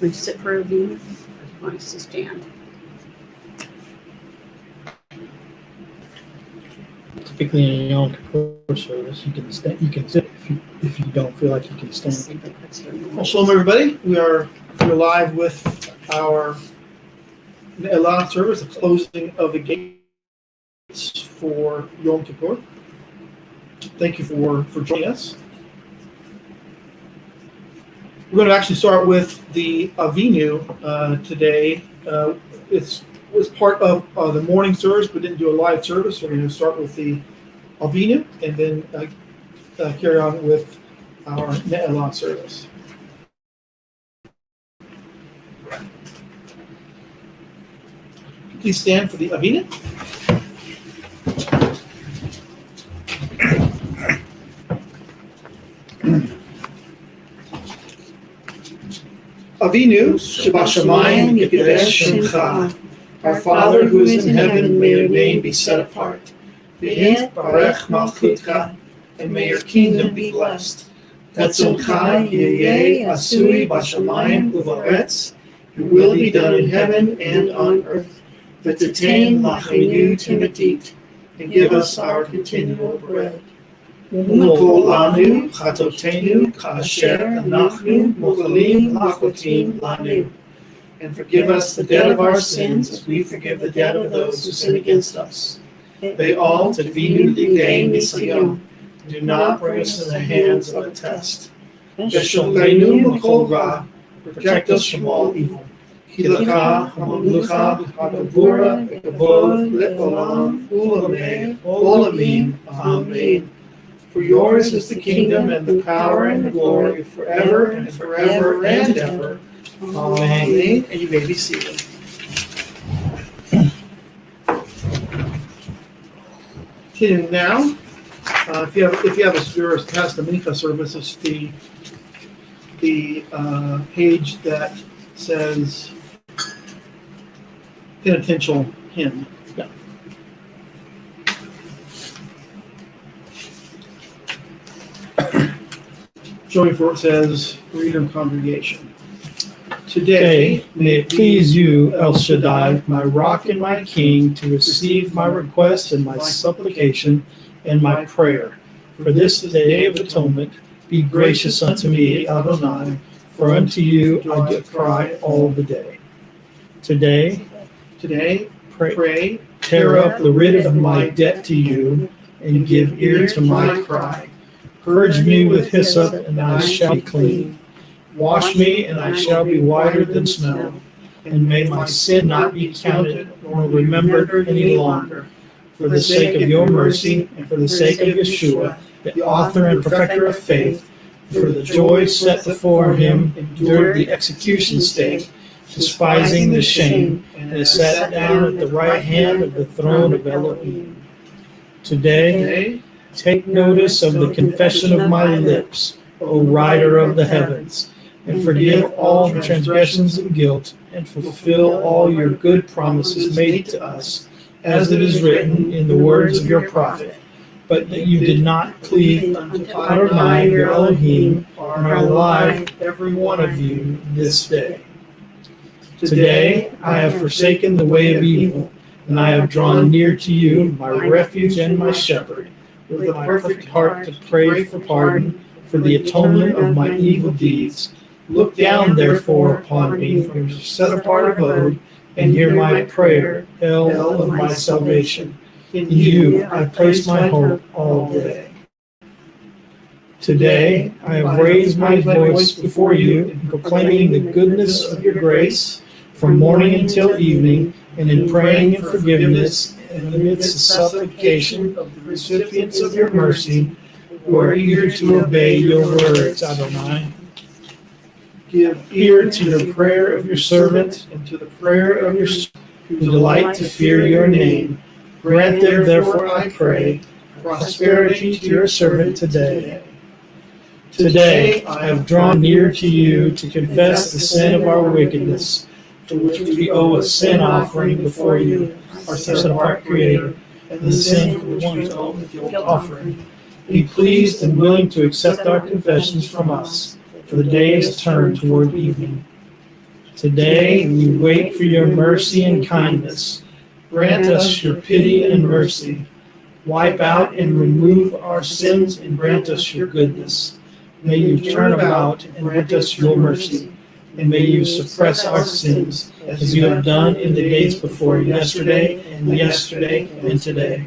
Want to sit for a view? Or do you want us to stand? Typically in a Yom Kippur service, you can stand, you can sit if you don't feel like you can stand. Well, shalom, everybody. We're live with our Tefillah service, the closing of the gates for Yom Kippur. Thank you for joining us. We're going to actually start with the Avinu today. It was part of the morning service, but didn't do a live service. So we're going to start with the Avinu and then carry on with our Ne'elah service. Please stand for the Avinu. Avinu, Shebashamayim, Yikadesh Shemcha. Our Father who is in heaven, may your name be set apart. V'yit barech malchutcha, and may your kingdom be blessed. Tetzoncha yeh asui bashamayim uvaretz. Your will be done in heaven and on earth. V'tetein lachenu timitit, and give us our continual bread. U'mokol lanu chatotenu ka'asher anachnu mochalim lachotim lanu. And forgive us the debt of our sins as we forgive the debt of those who sin against us. Ve'al tevinu ligei nisayon. Do not bring us into the hands of a test. V'sholenu mokol ra. Protect us from all evil. Kilaka hamamlucha v'hagavura v'kavod le'olam u'lamei olamim. Amen. For yours is the kingdom and the power and the glory forever and forever and ever. Amen. And you may be seated. Okay, now, if you have a Sefiras past the Mincha service, it's the page that says penitential hymn. Yeah. Showing for it says reader and congregation. Today, may it please you, El Shaddai, my rock and my king, to receive my request and my supplication and my prayer. For this day of atonement, be gracious unto me, Adonai, for unto you I do cry all the day. Today, pray, tear up the writ of my debt to you, and give ear to my cry. Purge me with hyssop, and I shall be clean. Wash me, and I shall be whiter than snow. And may my sin not be counted nor remembered any longer. For the sake of your mercy, and for the sake of Yeshua, the author and perfecter of faith, for the joy set before him, endured the execution stake, despising the shame, and is sat down at the right hand of the throne of Elohim. Today, take notice of the confession of my lips, O rider of the heavens, and forgive all the transgressions and guilt, and fulfill all your good promises made to us, as it is written in the words of your prophet. But that you did not cleave unto Adonai your Elohim, and are alive, every one of you, this day. Today I have forsaken the way of evil, and I have drawn near to you, my refuge and my shepherd, with a perfect heart to pray for pardon for the atonement of my evil deeds. Look down, therefore, upon me from your set-apart abode, and hear my prayer, El of my salvation. In you I place my hope all day. Today I have raised my voice before you in proclaiming the goodness of your grace from morning until evening, and in praying and forgiveness in the midst of supplication of the recipients of your mercy, who are eager to obey your words, Adonai. Give ear to the prayer of your servant and to the prayer of your who delight to fear your name. Grant them, therefore, I pray, prosperity to your servant today. Today I have drawn near to you to confess the sin of our wickedness, to which we owe a sin offering before you, our set-apart Creator, and the sin for the one to owe the guilt offering. Be pleased and willing to accept our confessions from us, for the day is turned toward evening. Today we wait for your mercy and kindness. Grant us your pity and mercy. Wipe out and remove our sins and grant us your goodness. May you turn about and grant us your mercy. And may you suppress our sins as you have done in the days before yesterday and today.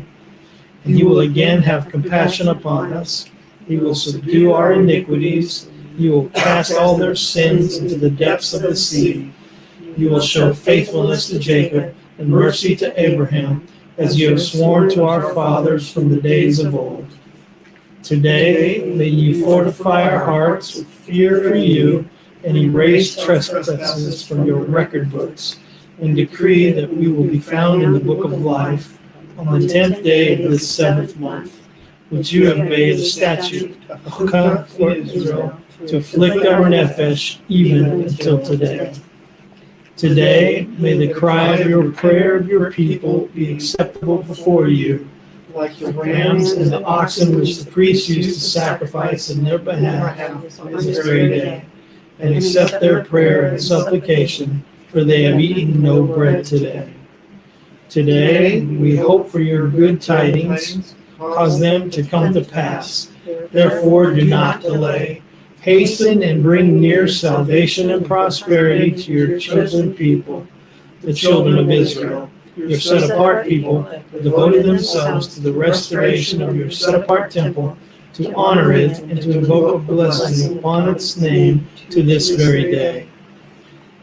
And you will again have compassion upon us. You will subdue our iniquities. You will cast all their sins into the depths of the sea. You will show faithfulness to Jacob and mercy to Abraham, as you have sworn to our fathers from the days of old. Today, may you fortify our hearts with fear for you and erase trespasses from your record books, and decree that we will be found in the book of life on the 10th day of this 7th month, which you have made a statute, a chukah for Israel, to afflict our nefesh even until today. Today, may the cry of your prayer of your people be acceptable before you, like the rams and the oxen which the priests used to sacrifice in their behalf on this very day, and accept their prayer and supplication, for they have eaten no bread today. Today, we hope for your good tidings, cause them to come to pass. Therefore, do not delay. Hasten and bring near salvation and prosperity to your chosen people, the children of Israel, your set-apart people, who devoted themselves to the restoration of your set-apart temple, to honor it and to invoke a blessing upon its name to this very day.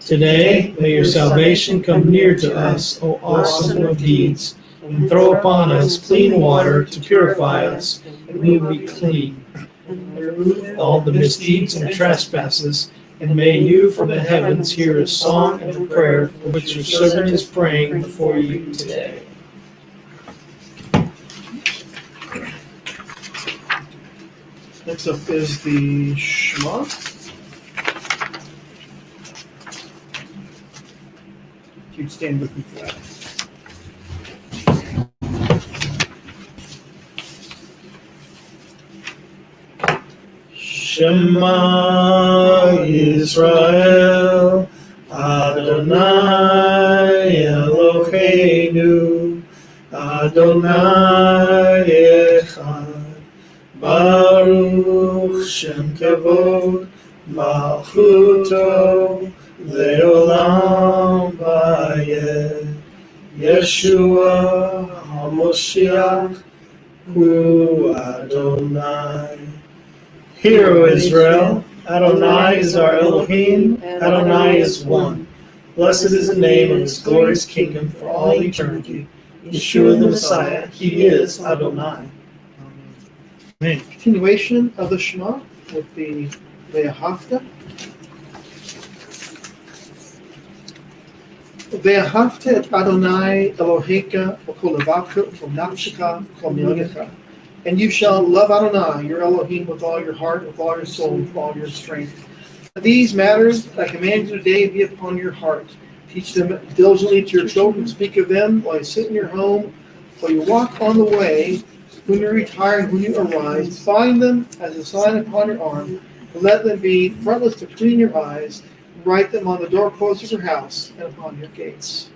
Today, may your salvation come near to us, O awesome of deeds, and throw upon us clean water to purify us, and we will be clean. And remove all the misdeeds and trespasses, and may you from the heavens hear a song and a prayer for which your servant is praying before you today. Next up is the Shema. If you'd stand with me for that. Shema Yisrael, Adonai Eloheinu, Adonai Echad, Baruch Shem Kavod, Malchuto, Leolam Vayed, Yeshua HaMoshiach, Hu Adonai. Hear, O Israel, Adonai is our Elohim, Adonai is one. Blessed is the name of his glorious kingdom for all eternity. Yeshua the Messiah, he is Adonai. Amen. Continuation of the Shema with the Ve'ahavta. Ve'ahavta et Adonai Elohecha v'kol levavcha v'kol nafshecha v'kol milecha. And you shall love Adonai, your Elohim, with all your heart, with all your soul, with all your strength. These matters I command you today be upon your heart. Teach them diligently to your children. Speak of them while you sit in your home, while you walk on the way, when you retire and when you arise. Bind them as a sign upon your arm, and let them be frontlets between your eyes. And write them on the doorposts of your house and upon your gates.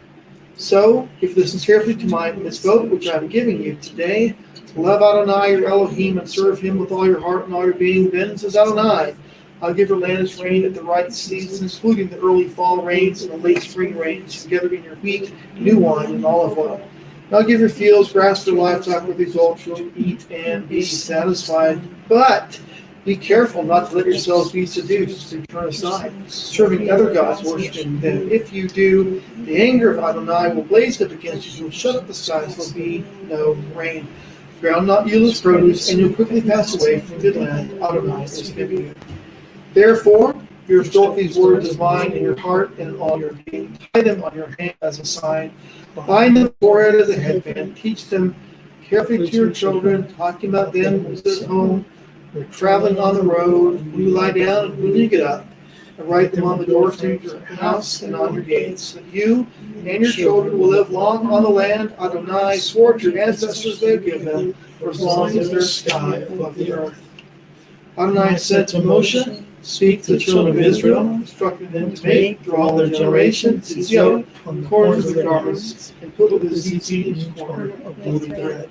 So, if you listen carefully to my mitzvot, which I am giving you today, love Adonai, your Elohim, and serve him with all your heart and all your being. Then says Adonai, I'll give your land its rain at the right season, including the early fall rains and the late spring rains, together in your wheat, new wine, and olive oil. And I'll give your fields grass for livestock with results you'll eat and be satisfied. But be careful not to let yourselves be seduced and turn aside, serving other gods, worshiping them. If you do, the anger of Adonai will blaze up against you. He will shut up the skies. There will be no rain. Ground not yield its produce, and you'll quickly pass away from the good land Adonai is giving you. Therefore, you restore these words of mine in your heart and in all your being. Tie them on your hand as a sign. Bind them forehead as a headband. Teach them carefully to your children, talking about them when you sit at home, when you're traveling on the road, when you lie down, and when you get up. And write them on the doors of your house and on your gates, so that you and your children will live long on the land Adonai swore to your ancestors they would give them, for as long as there's sky above the earth. Adonai said to Moshe, Speak to the children of Israel, instructing them to make through all their generations tzitzit on the corners of the garments, and put the tzitzit in the corner of loaves of bread.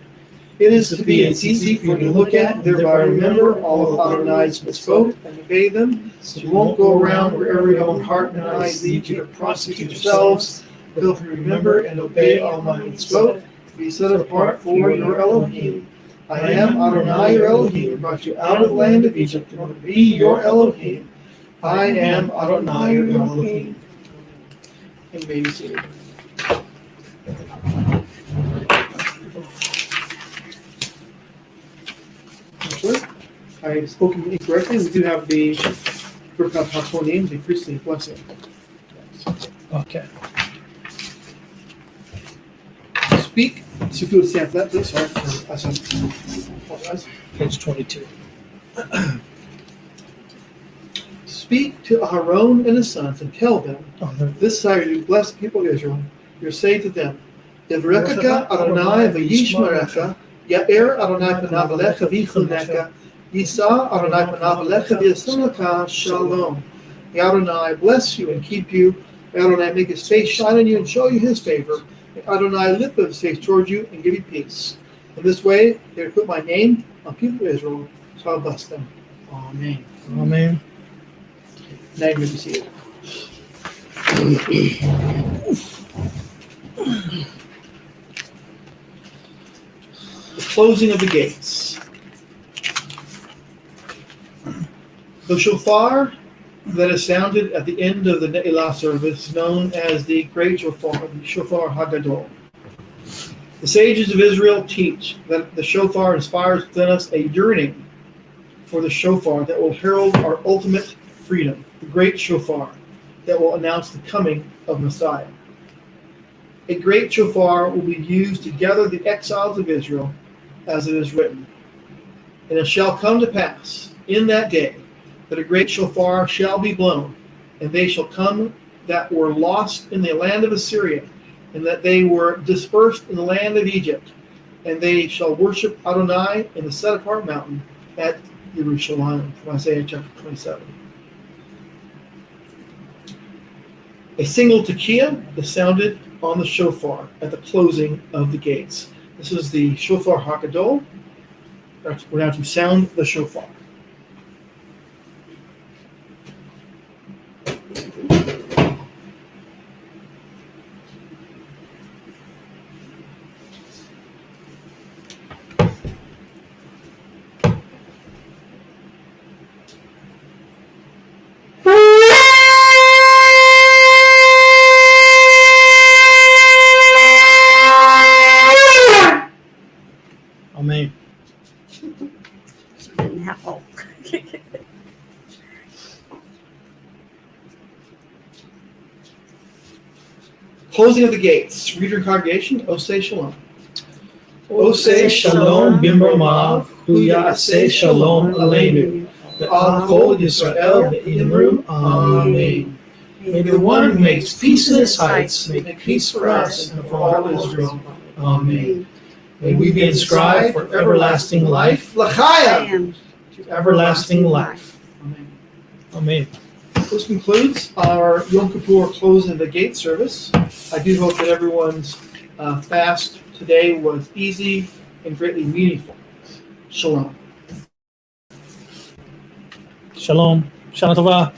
It is to be a tzitzit for you to look at, and thereby remember all of Adonai's mitzvot and obey them, so you won't go around wherever your own heart and eyes lead you to prosecute yourselves. But remember and obey all my mitzvot, be set apart for your Elohim. I am Adonai your Elohim, who brought you out of the land of Egypt in order to be your Elohim. I am Adonai your Elohim. And may be seated. I have spoken incorrectly. We do have the Birkat HaKohanim, the priestly blessing. Okay. Speak. So if you would stand for that, please. Sorry for us. I apologize. Page 22. Speak to Aaron and his sons and tell them, Oh, there. this side you bless the people of Israel. You say to them, Yevrekaka Adonai v'yishmerecha, Ya'er Adonai panav alecha v'yichunecha, Yisa Adonai panav alecha v'yasim lecha shalom. May Adonai bless you and keep you. May Adonai make his face shine on you and show you his favor. May Adonai lift up his face toward you and give you peace. In this way, they will put my name on people of Israel, so I'll bless them. Amen. Amen. Now you may be seated. The closing of the gates. The shofar that is sounded at the end of the Ne'ilah service, known as the Great Shofar, the Shofar Hagadol. The sages of Israel teach that the shofar inspires within us a yearning for the shofar that will herald our ultimate freedom, the Great Shofar that will announce the coming of Messiah. A great shofar will be used to gather the exiles of Israel, as it is written. And it shall come to pass in that day that a great shofar shall be blown, and they shall come that were lost in the land of Assyria, and that they were dispersed in the land of Egypt, and they shall worship Adonai in the set apart mountain at Jerusalem, from Isaiah chapter 27. A single tekiah is sounded on the shofar at the closing of the gates. This is the Shofar Hagadol. We're now to sound the shofar. Amen. Didn't help. Closing of the gates. Reader and congregation, Oseh Shalom. Oseh Shalom Bimromav, Hu Ya'aseh Shalom Aleinu, Ve'al Kol Yisrael Ve'imru, Amen. May the one who makes peace in his heights make peace for us and for all Israel. Amen. May we be inscribed for everlasting life, L'chaim. to everlasting life. Amen. Amen. This concludes our Yom Kippur closing of the gate service. I do hope that everyone's fast today was easy and greatly meaningful. Shalom. Shalom. Shana Tova.